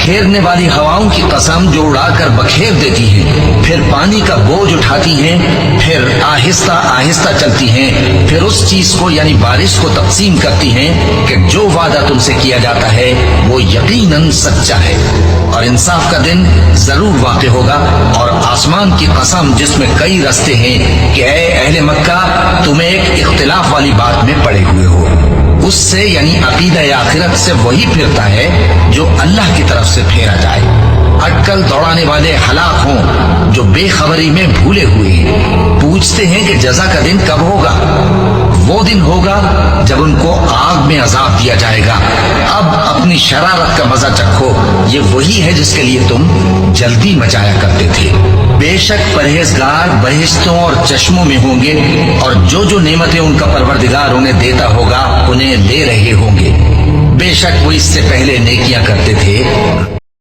बखेरने वाली हवाओं की कसम जो उड़ाकर बखेर देती हैं, फिर पानी का बोझ उठाती हैं, फिर आहिस्ता आहिस्ता चलती हैं, फिर उस चीज को यानी बारिश को तकसीम करती हैं कि जो वादा तुमसे किया जाता है वो यकीनन सच्चा है और इंसाफ का दिन जरूर वाक़ होगा। और आसमान की कसम जिसमें कई रस्ते हैं कि ऐ अहले मक्का, तुम्हें एक इख्तिलाफ वाली बात में पड़े हुए हो, उससे यानी अकीदा आखिरत से वही फिरता है जो अल्लाह की तरफ से फेरा जाए। अटकल दौड़ाने वाले हलाक हों जो बेखबरी में भूले हुए हैं, पूछते हैं कि जजा का दिन कब होगा। वो दिन होगा जब उनको आग में अजाब दिया जाएगा। अब अपनी शरारत का मजा चखो, ये वही है जिसके लिए तुम जल्दी मचाया करते थे। बेशक परहेजगार बहिश्तों और चश्मों में होंगे और जो जो नेमतें उनका परवरदिगार उन्हें देता होगा उन्हें ले रहे होंगे। बेशक वो इससे पहले नेकियां करते थे